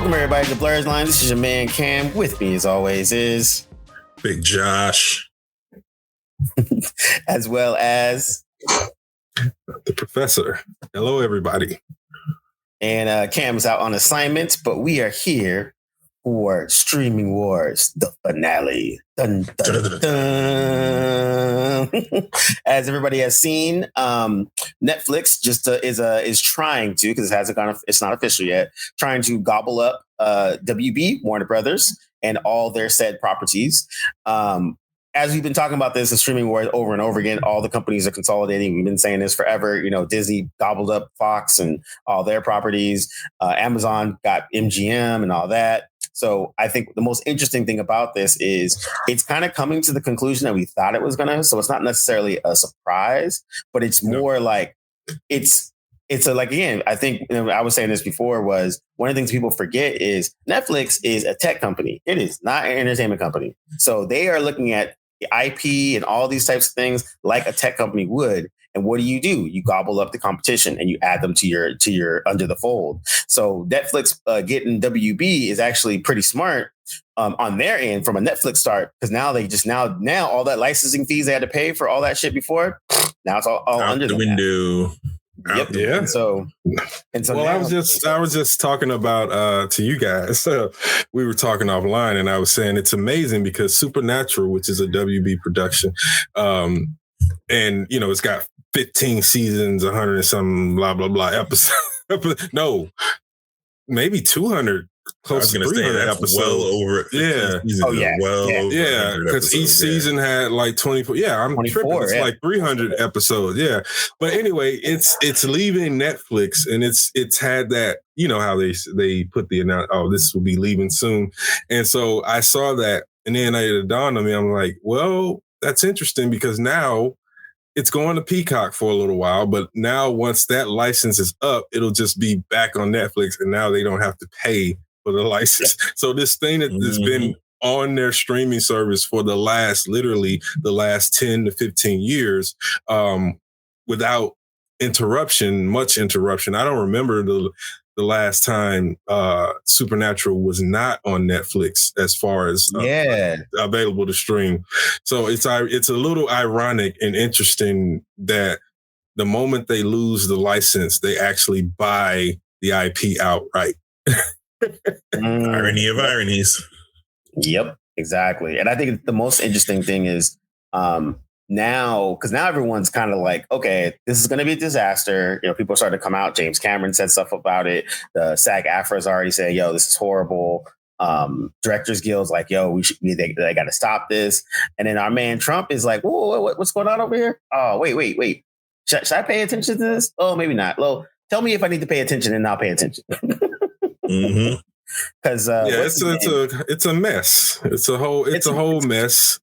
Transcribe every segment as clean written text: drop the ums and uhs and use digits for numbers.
Welcome everybody to Blerdlines. This is your man Cam. With me as always is Big Josh. as well as the professor. Hello everybody. And Cam's out on assignment, but we are here for Streaming Wars, the finale. Dun, dun, dun. As everybody has seen, Netflix just is trying to, because it's not official yet, trying to gobble up WB, Warner Brothers, and all their said properties. As we've been talking about this in Streaming Wars over and over again, all the companies are consolidating. We've been saying this forever. You know, Disney gobbled up Fox and all their properties. Amazon got MGM and all that. So I think the most interesting thing about this is it's kind of coming to the conclusion that we thought it was going to. So it's not necessarily a surprise, but it's more like again, I think I was saying this before, was one of the things people forget is Netflix is a tech company. It is not an entertainment company. So they are looking at the IP and all these types of things like a tech company would. And what do? You gobble up the competition and you add them to your under the fold. So Netflix getting WB is actually pretty smart on their end from a Netflix start, because now they just now all that licensing fees they had to pay for all that shit before, now it's all under the window. Yep. Yeah. And so well, I was just talking about to you guys. We were talking offline, and I was saying it's amazing because Supernatural, which is a WB production, and you know it's got 15 seasons, 100 and some blah blah blah episodes. No, maybe 200. Close to 300 episodes. Well over. Yeah. Yeah. Because each season had like 24. Yeah, I'm tripping. It's like 300 episodes. Yeah. But anyway, it's leaving Netflix, and it's had that, you know how they put the announcement, oh, this will be leaving soon. And so I saw that, and then it dawned on me, I'm like, well, that's interesting, because now it's going to Peacock for a little while, but now once that license is up, it'll just be back on Netflix, and now they don't have to pay for the license. So this thing that's been on their streaming service for literally the last 10 to 15 years, without much interruption. I don't remember the last time Supernatural was not on Netflix as far as available to stream. So it's a little ironic and interesting that the moment they lose the license, they actually buy the IP outright. Irony of ironies. Yep, exactly. And I think the most interesting thing is now everyone's kind of like, okay, this is going to be a disaster. You know, people are starting to come out. James Cameron said stuff about it. The SAG-AFTRA is already saying, yo, this is horrible. Directors Guild's like, yo, they got to stop this. And then our man Trump is like, whoa, what's going on over here? Oh, wait. Should I pay attention to this? Oh, maybe not. Well, tell me if I need to pay attention, and I'll pay attention. Because it's a mess. It's a whole mess.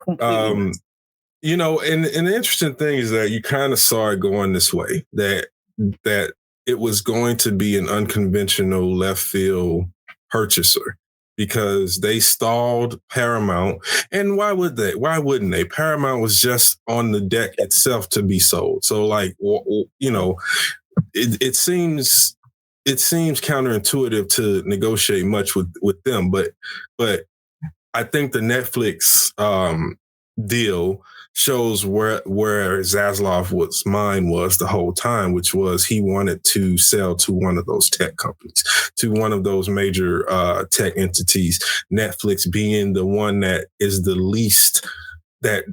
You know, and the interesting thing is that you kind of saw it going this way, that it was going to be an unconventional left field purchaser, because they stalled Paramount. And why wouldn't they? Paramount was just on the deck itself to be sold. So like, you know, it seems counterintuitive to negotiate much with them, but I think the Netflix deal shows where Zaslav's mind was the whole time, which was he wanted to sell to one of those tech companies, to one of those major tech entities, Netflix being the one that is the least, that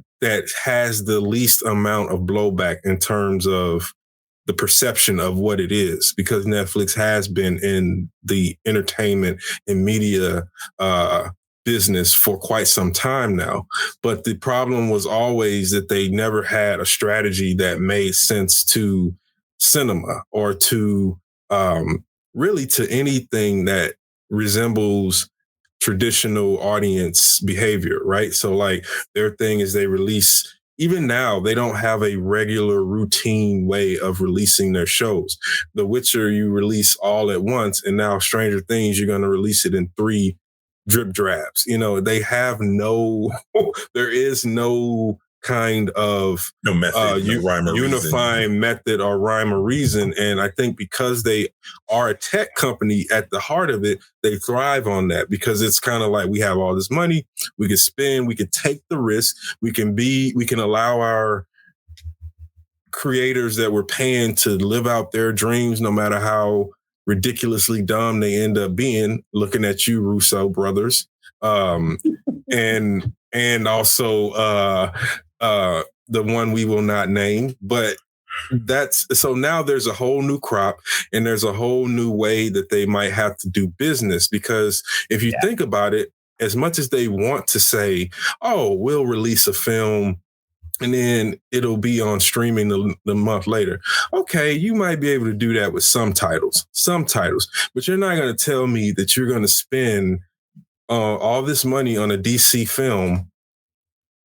has the least amount of blowback in terms of the perception of what it is, because Netflix has been in the entertainment and media business for quite some time now. But the problem was always that they never had a strategy that made sense to cinema or to really to anything that resembles traditional audience behavior, right? So like their thing is they release, even now, they don't have a regular routine way of releasing their shows. The Witcher, you release all at once, and now Stranger Things, you're going to release it in 3 drip drabs. You know, they have there is no kind of no method, no rhyme or unifying reason. method or rhyme or reason. And I think because they are a tech company at the heart of it, they thrive on that because it's kind of like we have all this money, we can spend, we can take the risk, we can allow our creators that we're paying to live out their dreams, no matter how ridiculously dumb they end up being. Looking at you, Russo brothers, and also the one we will not name, but that's so now there's a whole new crop and there's a whole new way that they might have to do business, because if you think about it, as much as they want to say, oh, we'll release a film and then it'll be on streaming the month later. Okay, you might be able to do that with some titles, but you're not going to tell me that you're going to spend all this money on a DC film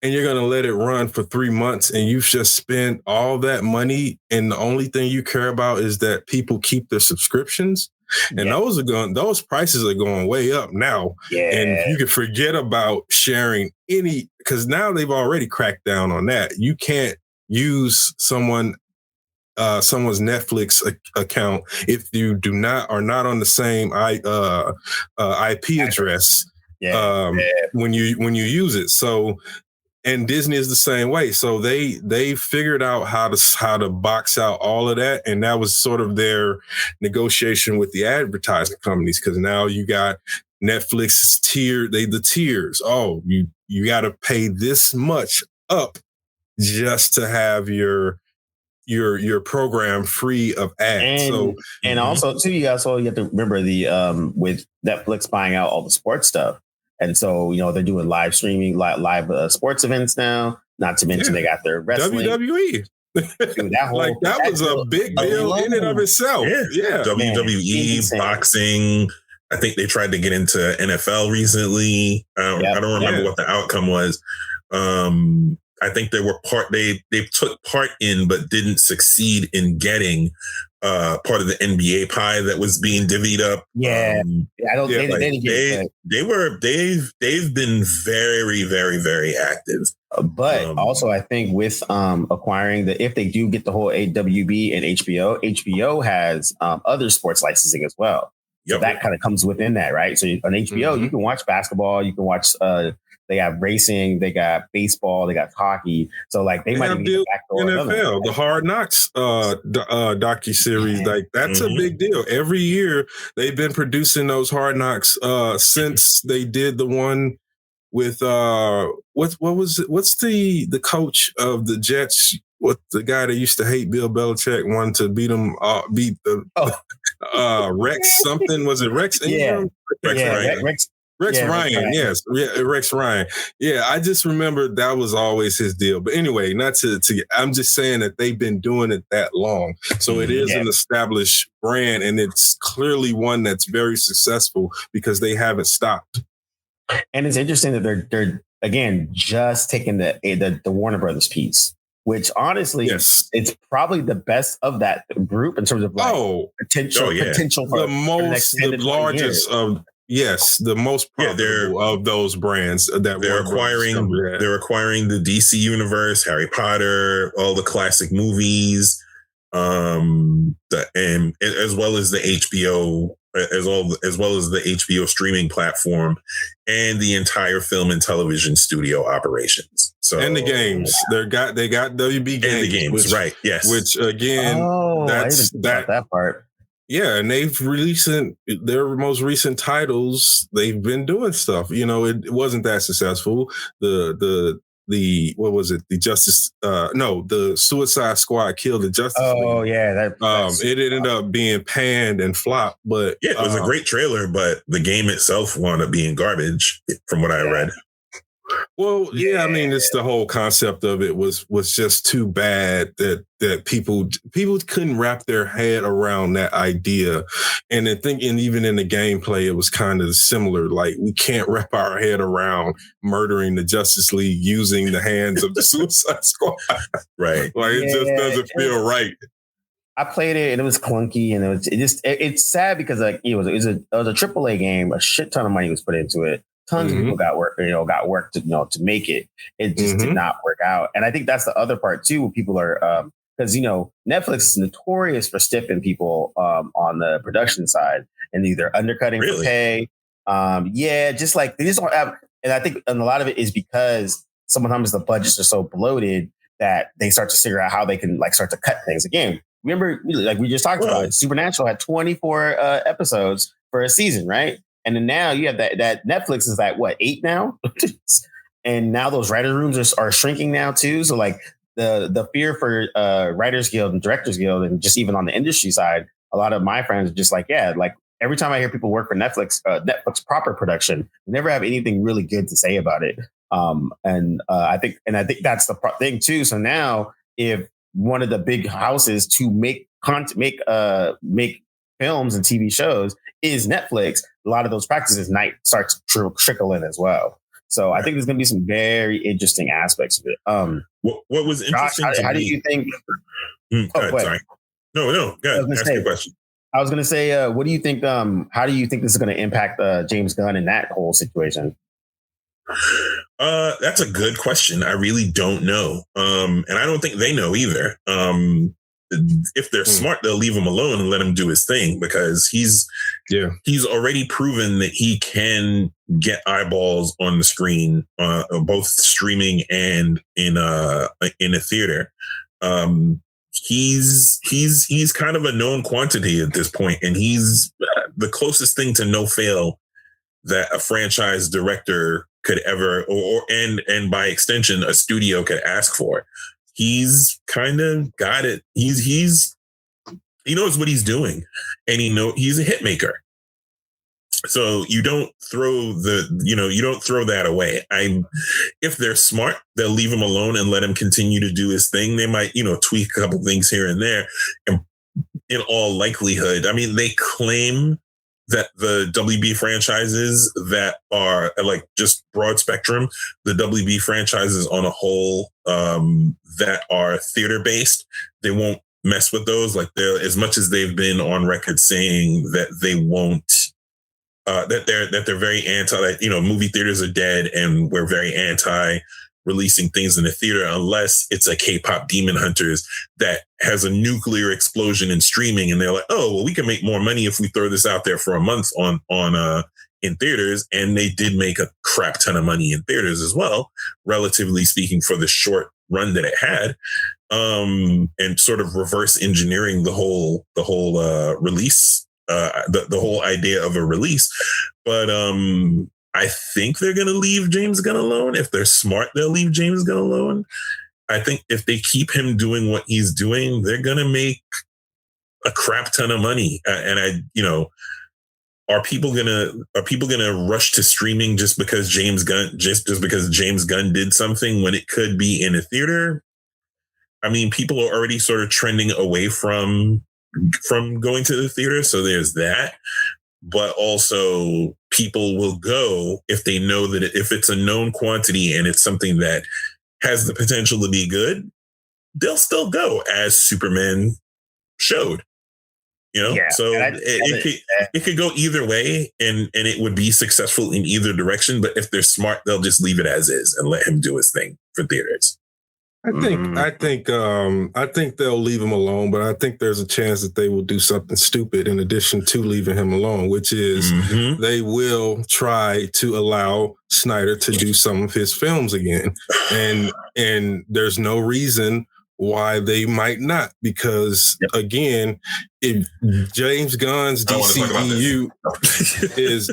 and you're going to let it run for 3 months and you've just spent all that money and the only thing you care about is that people keep their subscriptions. And those prices are going way up now. Yeah. And you can forget about sharing because now they've already cracked down on that. You can't use someone's Netflix account if you are not on the same IP address when you use it. So, and Disney is the same way. So they figured out how to box out all of that. And that was sort of their negotiation with the advertising companies. Cause now you got Netflix's the tiers. Oh, you got to pay this much up just to have your program free of ads. And also too, you have to remember with Netflix buying out all the sports stuff. And so, they're doing live streaming, live sports events now. Not to mention they got their wrestling. WWE. Dude, that was a big deal in and of itself. Yeah. WWE, boxing. I think they tried to get into NFL recently. I don't remember what the outcome was. I think they took part in, but didn't succeed in getting part of the NBA pie that was being divvied up. I don't. They've been very, very, very active. But also, I think with acquiring if they do get the whole AWB and HBO has other sports licensing as well. So that kind of comes within that, right? So on HBO, you can watch basketball, you can watch. They got racing, they got baseball, they got hockey. So they might even get back to NFL, the Hard Knocks docuseries. Like that's a big deal. Every year they've been producing those Hard Knocks since they did the one with what's the coach of the Jets? What the guy that used to hate Bill Belichick wanted to beat Rex something? Was it Rex Ingram? Rex Ryan, yes. Yeah, Rex Ryan. Yeah, I just remember that was always his deal. But anyway, not to I'm just saying that they've been doing it that long. So it is an established brand, and it's clearly one that's very successful because they haven't stopped. And it's interesting that they're again just taking the Warner Brothers piece, which honestly it's probably the best of that group in terms of potential for the largest of the most profitable of those brands that they're acquiring the DC universe, Harry Potter, all the classic movies, and as well as the HBO, as well as the HBO streaming platform, and the entire film and television studio operations. So and the games, they got WB games, and the games, right? Yes, which again, that's that part. Yeah, and they've released their most recent titles. They've been doing stuff. It wasn't that successful. The what was it? The Suicide Squad killed the Justice League. Oh yeah, it ended up being panned and flopped. But it was a great trailer, but the game itself wound up being garbage, from what I read. Well, I mean, it's the whole concept of it was just too bad that people couldn't wrap their head around that idea. And I think, even in the gameplay, it was kind of similar. Like, we can't wrap our head around murdering the Justice League using the hands of the Suicide Squad. Right. Like, it just doesn't feel right. I played it and it was clunky, and it's sad because it was a AAA game. A shit ton of money was put into it. Tons of people got work to make it. It just did not work out. And I think that's the other part too, where people are, because Netflix is notorious for stiffing people on the production side and either undercutting for pay. Just like they just don't have. And I think a lot of it is because sometimes the budgets are so bloated that they start to figure out how they can start to cut things. Again, remember, like we just talked about, Supernatural had 24 episodes for a season, right? And then now you have that Netflix is at 8 now, and now those writer rooms are shrinking now too. So like the fear for Writers Guild and Directors Guild, and just even on the industry side, a lot of my friends are just like, every time I hear people work for Netflix proper production, they never have anything really good to say about it. I think that's the thing too. So now, if one of the big houses to make films and TV shows is Netflix, a lot of those practices start to trickle in as well. So I think there's going to be some very interesting aspects of it. What was interesting? Josh, how do you think? Sorry. No. Go ahead. Ask your question. I was going to say, what do you think? How do you think this is going to impact James Gunn in that whole situation? That's a good question. I really don't know. And I don't think they know either. If they're smart, they'll leave him alone and let him do his thing, because he's already proven that he can get eyeballs on the screen, both streaming and in a theater. He's kind of a known quantity at this point, and he's the closest thing to no fail that a franchise director could ever, and by extension, a studio could ask for. He's kind of got it. He knows what he's doing, and he's a hit maker. So you don't throw that away. If they're smart, they'll leave him alone and let him continue to do his thing. They might, tweak a couple things here and there. And in all likelihood, they claim that the WB franchises that are like just broad spectrum, the WB franchises on a whole, that are theater based, they won't mess with those. Like, as much as they've been on record saying that they won't, that they're very anti, movie theaters are dead, and we're very anti releasing things in the theater unless it's a K-pop Demon Hunters that has a nuclear explosion in streaming, and they're like, oh, well, we can make more money if we throw this out there for a month on in theaters. And they did make a crap ton of money in theaters as well, relatively speaking, for the short run that it had, and sort of reverse engineering the whole release, the whole idea of a release. But I think they're going to leave James Gunn alone. If they're smart, they'll leave James Gunn alone. I think if they keep him doing what he's doing, they're going to make a crap ton of money. Are people gonna rush to streaming just because James Gunn did something when it could be in a theater? People are already sort of trending away from going to the theater, so there's that. But also, people will go if they know that if it's a known quantity and it's something that has the potential to be good, they'll still go, as Superman showed. So it could go either way, and it would be successful in either direction. But if they're smart, they'll just leave it as is and let him do his thing for theaters. I think they'll leave him alone, but I think there's a chance that they will do something stupid in addition to leaving him alone, which is they will try to allow Snyder to do some of his films again. And there's no reason why they might not, because again, if James Gunn's DCEU is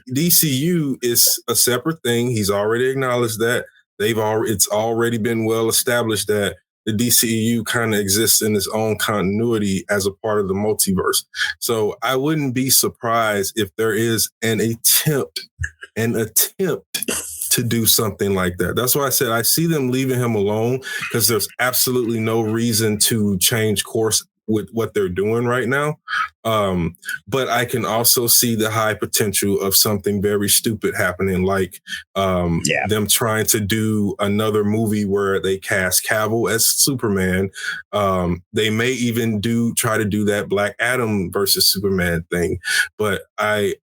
DCU is a separate thing. He's already acknowledged that. It's already been well established that the DCEU kind of exists in its own continuity as a part of the multiverse. So I wouldn't be surprised if there is an attempt to do something like that. That's why I said I see them leaving him alone, because there's absolutely no reason to change course with what they're doing right now. But I can also see the high potential of something very stupid happening, like them trying to do another movie where they cast Cavill as Superman. They may even try to do that Black Adam versus Superman thing. But I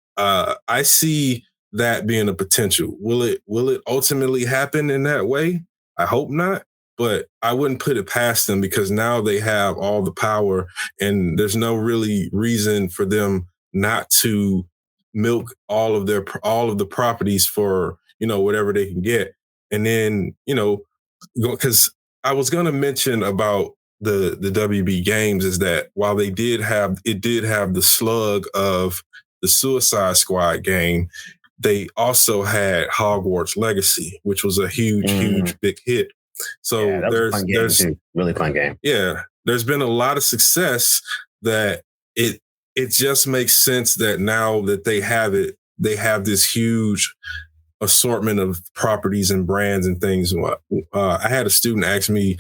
I see that being a potential. Will it ultimately happen in that way? I hope not, but I wouldn't put it past them because now they have all the power and there's no really reason for them not to milk all of the properties for, whatever they can get. And then, because I was going to mention about the WB games is that while it did have the slug of the Suicide Squad game, they also had Hogwarts Legacy, which was a huge big hit. So that was a fun game too. Really fun game. Yeah, there's been a lot of success that it just makes sense that now that they have it, they have this huge assortment of properties and brands and things. I had a student ask me,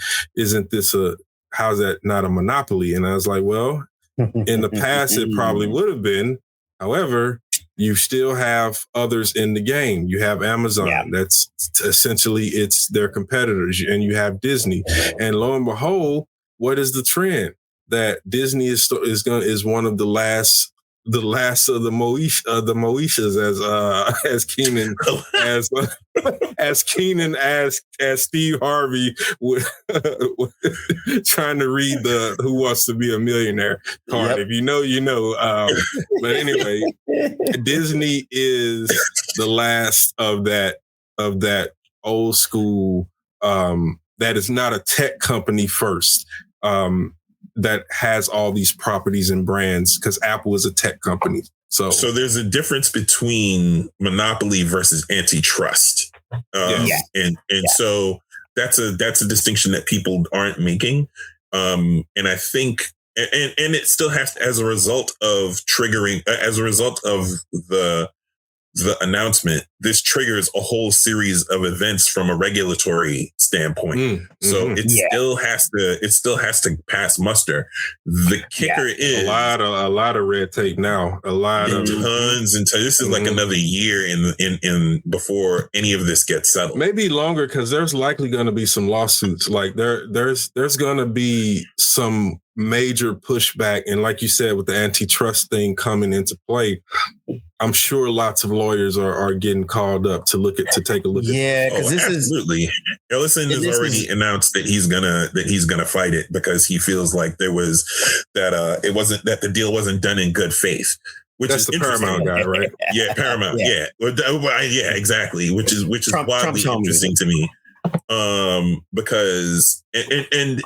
how's that not a monopoly? And I was like, well, in the past, it probably would have been. However, you still have others in the game. You have Amazon. Yeah. That's essentially it's their competitors, and you have Disney. And lo and behold, what is the trend? That Disney is one of the last of the Moeshas, as Keenan as Steve Harvey trying to read the Who Wants to Be a Millionaire card. Yep. If you know, you know. But anyway, Disney is the last of that old school that is not a tech company first. That has all these properties and brands because Apple is a tech company. So there's a difference between monopoly versus antitrust. So that's a distinction that people aren't making. And I think, and it still has to, as a result of the announcement, this triggers a whole series of events from a regulatory standpoint. So it still has to pass muster. The kicker is a lot of red tape now. Tons. This is like another year in before any of this gets settled. Maybe longer because there's likely going to be some lawsuits. Like there's going to be some major pushback, and like you said, with the antitrust thing coming into play, I'm sure lots of lawyers are getting called up to take a look at. Yeah, because absolutely. Ellison has already announced that he's gonna fight it because he feels like there was that the deal wasn't done in good faith. Which That's is the Paramount guy, right? Yeah, Paramount. Yeah, exactly. Which is wildly interesting to me, because and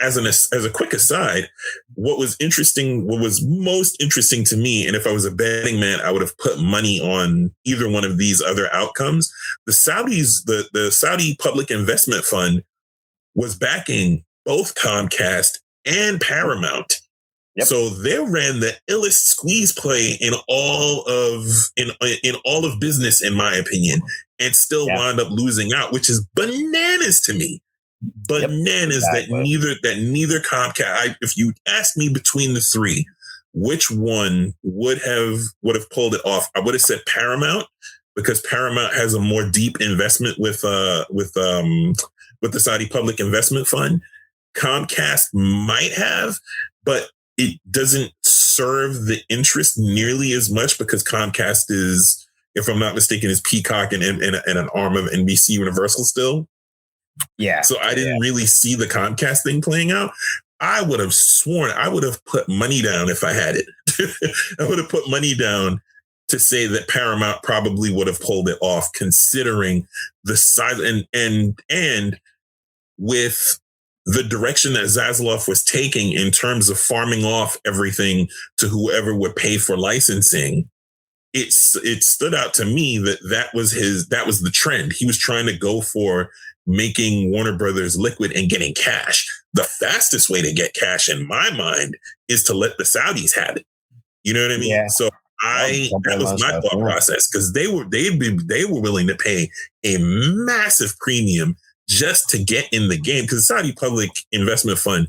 as a quick aside, what was most interesting to me, and if I was a betting man, I would have put money on either one of these other outcomes. The Saudis, the Saudi Public Investment Fund, was backing both Comcast and Paramount. Yep. So they ran the illest squeeze play in all of business, in my opinion, and still wound up losing out, which is bananas to me. Bananas that neither Comcast. If you asked me between the three, which one would have pulled it off, I would have said Paramount, because Paramount has a more deep investment with the Saudi Public Investment Fund. Comcast might have, but it doesn't serve the interest nearly as much because Comcast is, if I'm not mistaken, is Peacock and an arm of NBC Universal still. Yeah. So I didn't really see the Comcast thing playing out. I would have sworn I would have put money down if I had it. I would have put money down to say that Paramount probably would have pulled it off, considering the size and with the direction that Zaslav was taking in terms of farming off everything to whoever would pay for licensing. It stood out to me that was the trend. He was trying to go for making Warner Brothers liquid and getting cash. The fastest way to get cash, in my mind, is to let the Saudis have it. You know what I mean? Yeah. So that was my thought process, because they were willing to pay a massive premium just to get in the game. Because the Saudi Public Investment Fund,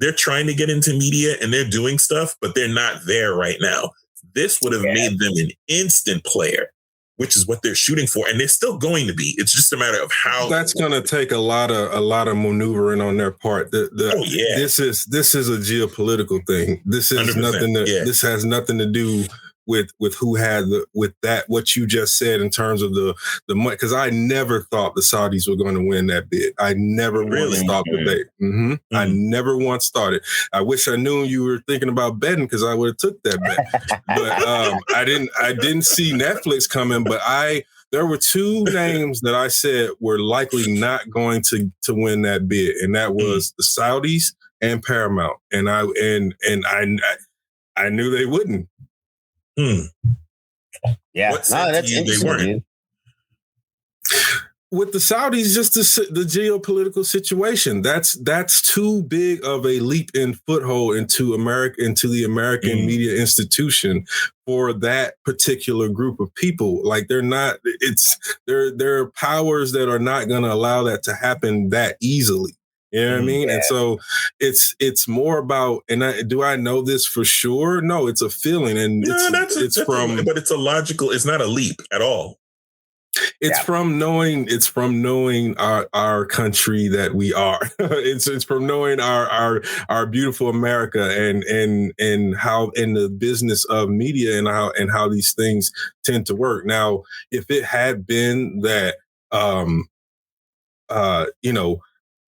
they're trying to get into media and they're doing stuff, but they're not there right now. This would have made them an instant player, which is what they're shooting for, and they're still going to be. It's just a matter of how. That's going to take a lot of maneuvering on their part. This is a geopolitical thing. This is nothing. This has nothing to do with who had what you just said in terms of the money, because I never thought the Saudis were going to win that bid. I never once thought that they. I never once thought it. I wish I knew you were thinking about betting, because I would have took that bet. But I didn't see Netflix coming. But there were two names that I said were likely not going to win that bid, and that was the Saudis and Paramount. And I knew they wouldn't. Yeah, that's interesting. They weren't. With the Saudis, just the geopolitical situation, that's too big of a leap in foothold into the American media institution for that particular group of people. Like there are powers that are not going to allow that to happen that easily. You know what I mean? Yeah. And so it's more about, do I know this for sure? No, it's a feeling. And but it's it's not a leap at all. It's from knowing our country that we are. It's from knowing our beautiful America and how in the business of media and how these things tend to work. Now, if it had been that,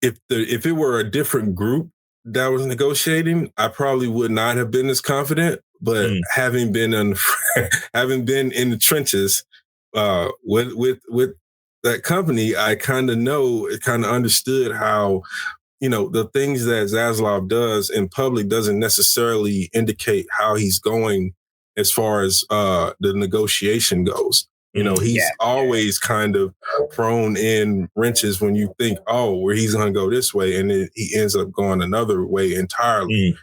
if it were a different group that was negotiating, I probably would not have been as confident. But having been in the trenches with that company, I kind of understood how, the things that Zaslav does in public doesn't necessarily indicate how he's going as far as the negotiation goes. He's always kind of thrown in wrenches when you think, where he's going to go this way, and then he ends up going another way entirely.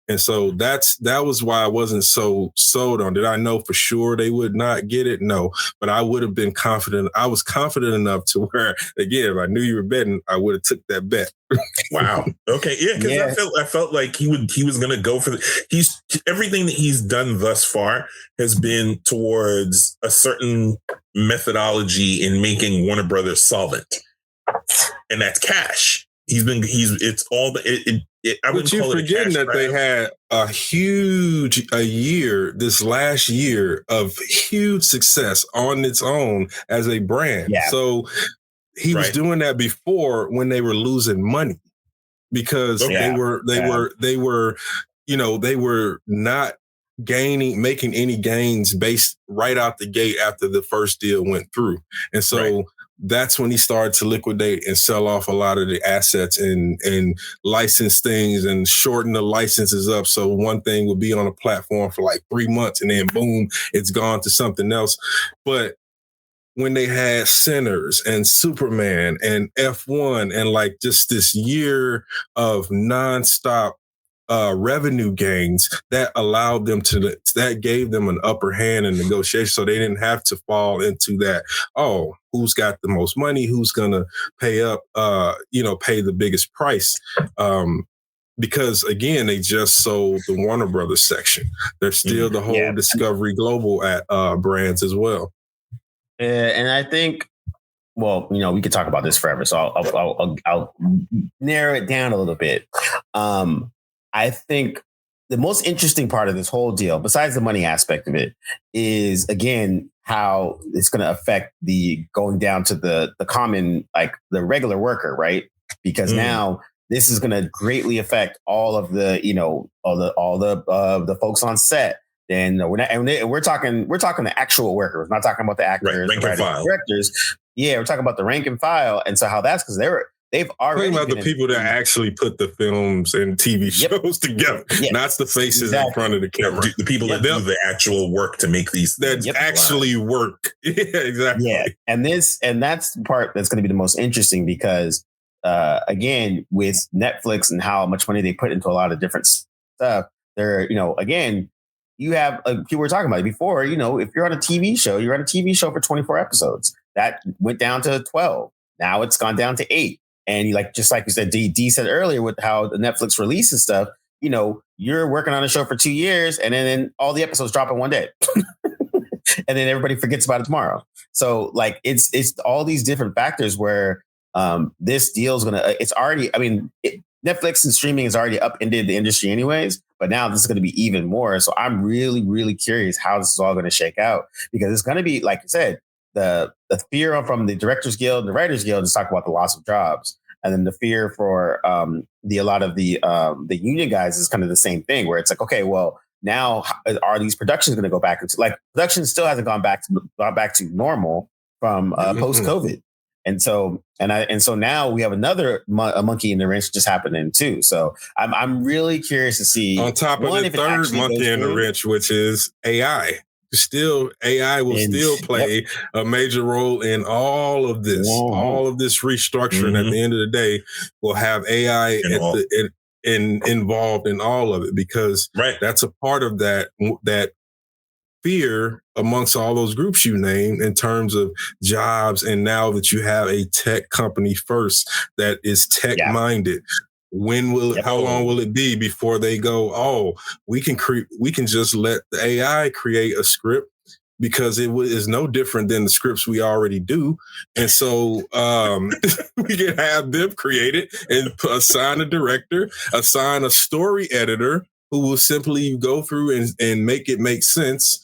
And so that was why I wasn't so sold on. Did I know for sure they would not get it? No, but I would have been confident. I was confident enough to where, again, if I knew you were betting, I would have took that bet. Wow. Okay. Yeah. Because I felt like he was going to go for everything that he's done thus far has been towards a certain methodology in making Warner Brothers solvent, and that's cash. But you're forgetting that they had this last year of huge success on its own as a brand. Yeah. So he was doing that before when they were losing money, because they were not making any gains based right out the gate after the first deal went through. And so that's when he started to liquidate and sell off a lot of the assets and license things and shorten the licenses up. So one thing would be on a platform for like 3 months and then boom, it's gone to something else. But when they had Sinners and Superman and F1 and like just this year of nonstop revenue gains, that allowed them that gave them an upper hand in negotiation. So they didn't have to fall into that, who's got the most money, who's going to pay up, pay the biggest price. Because again, they just sold the Warner Brothers section. There's still the whole Discovery Global at brands as well. And I think, we could talk about this forever. So I'll narrow it down a little bit. I think the most interesting part of this whole deal, besides the money aspect of it, is, again, how it's going to affect the going down to the common, like the regular worker, right? Because now this is going to greatly affect all of the, all the folks on set. And we're talking the actual workers. We're not talking about the actors, rank and file, directors. Yeah, we're talking about the rank and file, and so how that's because they've already talking about the people that actually put the films and TV shows together, not the faces in front of the camera. The people that do the actual work to make these that actually work. Yeah, exactly. Yeah, and that's the part that's going to be the most interesting because, again, with Netflix and how much money they put into a lot of different stuff, they're again. You have people were talking about it before, if you're on a TV show, you're on a TV show for 24 episodes. That went down to 12. Now it's gone down to 8. And just like you said, D said earlier with how the Netflix releases stuff, you're working on a show for 2 years and then all the episodes drop in one day. And then everybody forgets about it tomorrow. So it's all these different factors where this deal is going to, it's already, Netflix and streaming has already upended the industry anyways, but now this is going to be even more. So I'm really, really curious how this is all going to shake out, because it's going to be, like I said, the fear from the Directors Guild and the Writers Guild is talk about the loss of jobs. And then the fear for a lot of the union guys is kind of the same thing, where it's like, okay, well, now are these productions going to go back into, like, production still hasn't gone back to normal from post COVID. And so now we have another monkey in the wrench just happening too. So I'm really curious to see, on top of the third monkey in the wrench, which is AI. Still, AI will still play a major role in all of this. All of this restructuring at the end of the day will have AI involved in all of it, because that's a part of that fear amongst all those groups you named in terms of jobs. And now that you have a tech company first that is tech minded, how long will it be before they go, oh, we can just let the AI create a script, because it is no different than the scripts we already do. And so we can have them create it and assign a director, assign a story editor who will simply go through and make it make sense.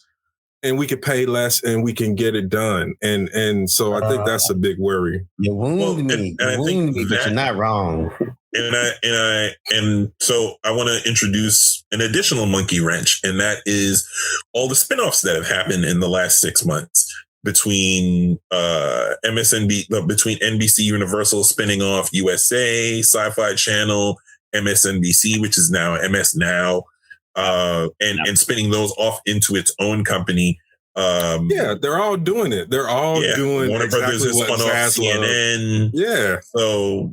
And we can pay less and we can get it done. And so I think that's a big worry. You wound me, but you're not wrong. And so I want to introduce an additional monkey wrench, and that is all the spinoffs that have happened in the last 6 months between between NBC Universal spinning off USA, Sci-Fi Channel, MSNBC, which is now MS Now, and spinning those off into its own company. They're all doing it. They're all doing Warner Brothers has spun off CNN. Yeah. So,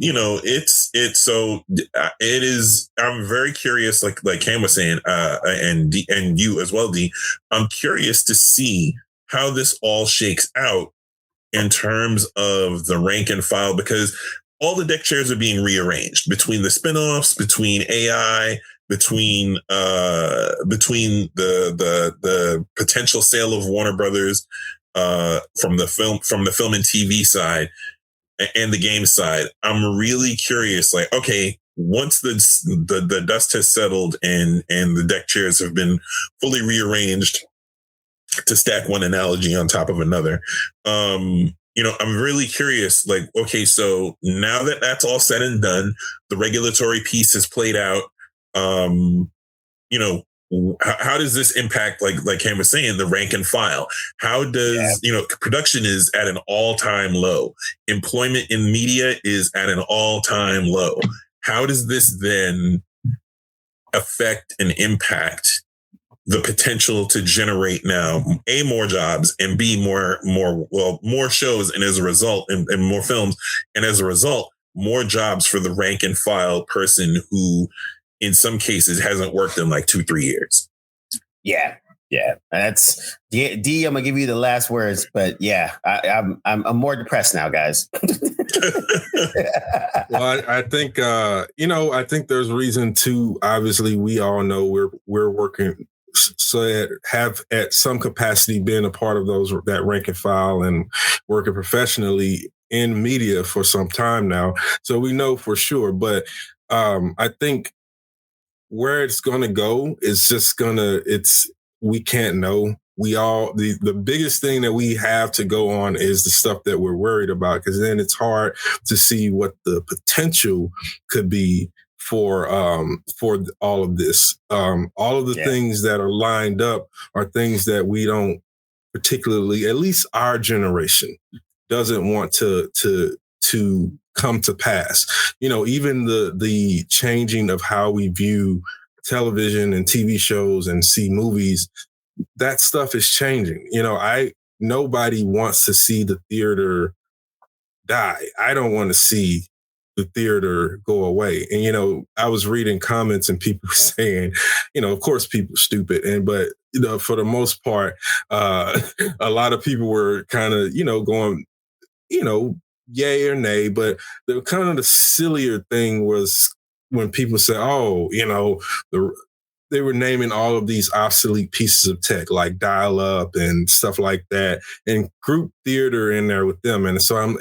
it is, I'm very curious, like Cam was saying, and you as well, D, I'm curious to see how this all shakes out in terms of the rank and file, because all the deck chairs are being rearranged between the spinoffs, between AI, between the potential sale of Warner Brothers from the film and TV side and the game side. I'm really curious, like, okay, once the dust has settled and the deck chairs have been fully rearranged, to stack one analogy on top of another, I'm really curious, like, okay, so now that that's all said and done, the regulatory piece has played out. How does this impact, like Cam was saying, the rank and file? How does, production is at an all-time low. Employment in media is at an all-time low. How does this then affect and impact the potential to generate now A, more jobs, and B, more shows, and as a result, and more films, and as a result, more jobs for the rank and file person who in some cases hasn't worked in like 2-3 years. Yeah. That's D. I'm gonna give you the last words, but yeah, I'm more depressed now, guys. Well, I think I think there's reason to. Obviously, we all know we're working, so have at some capacity been a part of that rank and file and working professionally in media for some time now, so we know for sure. But I think where it's going to go is we can't know. The biggest thing that we have to go on is the stuff that we're worried about, because then it's hard to see what the potential could be for all of this. All of the things that are lined up are things that we don't particularly, at least our generation, doesn't want to come to pass. Even the changing of how we view television and TV shows and see movies, that stuff is changing. Nobody wants to see the theater die. I don't want to see the theater go away. And, I was reading comments and people saying, of course people are stupid. But for the most part, a lot of people were kind of, going, yay or nay, but the kind of the sillier thing was when people say, oh, they were naming all of these obsolete pieces of tech like dial-up and stuff like that, and group theater in there with them. And so I'm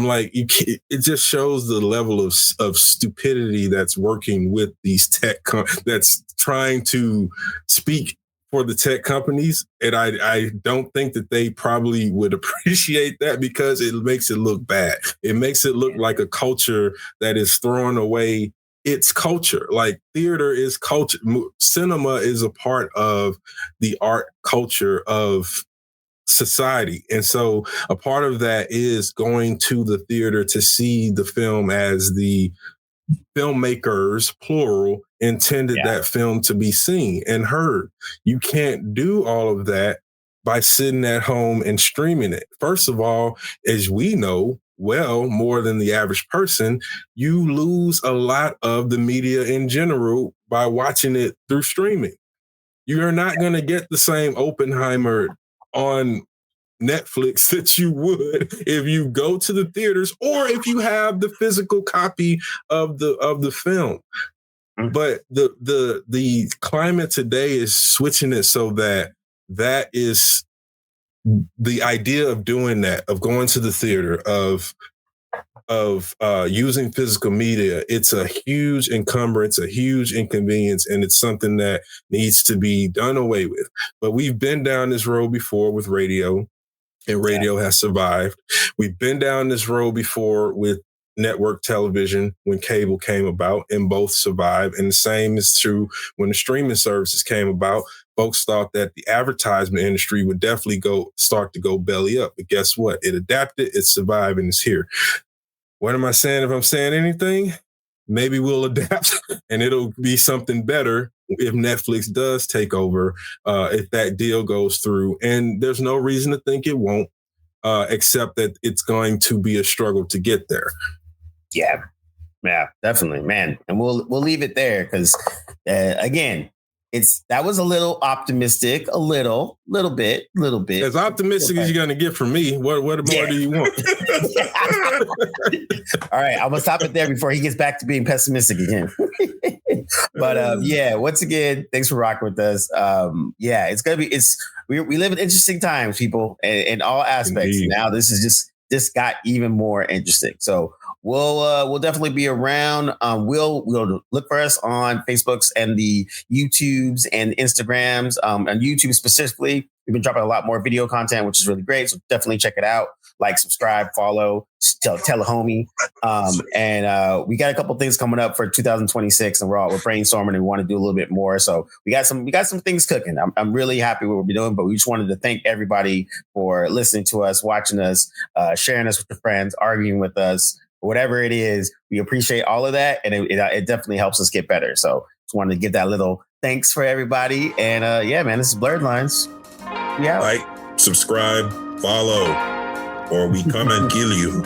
like, it just shows the level of stupidity that's working with these tech that's trying to speak for the tech companies. And I don't think that they probably would appreciate that, because it makes it look bad. It makes it look like a culture that is throwing away its culture. Like, theater is culture. Cinema is a part of the art culture of society. And so a part of that is going to the theater to see the film as the filmmakers, plural, intended that film to be seen and heard. You can't do all of that by sitting at home and streaming it. First of all, as we know, well, more than the average person, you lose a lot of the media in general by watching it through streaming. You're not going to get the same Oppenheimer on Netflix that you would if you go to the theaters or if you have the physical copy of the film. But the climate today is switching it so that is the idea of doing that, of going to the theater, of using physical media. It's a huge encumbrance, a huge inconvenience, and it's something that needs to be done away with. But we've been down this road before with radio, and radio has survived. We've been down this road before with network television when cable came about, and both survived. And the same is true when the streaming services came about. Folks thought that the advertisement industry would definitely start to go belly up. But guess what? It adapted, it survived, and it's here. What am I saying? If I'm saying anything, maybe we'll adapt and it'll be something better if Netflix does take over, if that deal goes through. And there's no reason to think it won't, except that it's going to be a struggle to get there. Yeah, definitely, man. And we'll leave it there because, again, that was a little optimistic, a little bit. As optimistic as you're going to get from me. What more do you want? All right, I'm gonna stop it there before he gets back to being pessimistic again. But once again, thanks for rocking with us. It's gonna be. We live in interesting times, people, in all aspects. Indeed. Now this is just got even more interesting. So we'll definitely be around. We'll look for us on Facebooks and the YouTubes and Instagrams. On YouTube specifically, we've been dropping a lot more video content, which is really great. So definitely check it out. Like, subscribe, follow, tell a homie. And we got a couple things coming up for 2026, and we're brainstorming and we want to do a little bit more. So we got some things cooking. I'm really happy with what we're doing, but we just wanted to thank everybody for listening to us, watching us, sharing us with your friends, arguing with us, whatever it is. We appreciate all of that, and it definitely helps us get better. So just wanted to give that little thanks for everybody. And man, this is Blerdlines. Yeah. Like, subscribe, follow, or we come and kill you.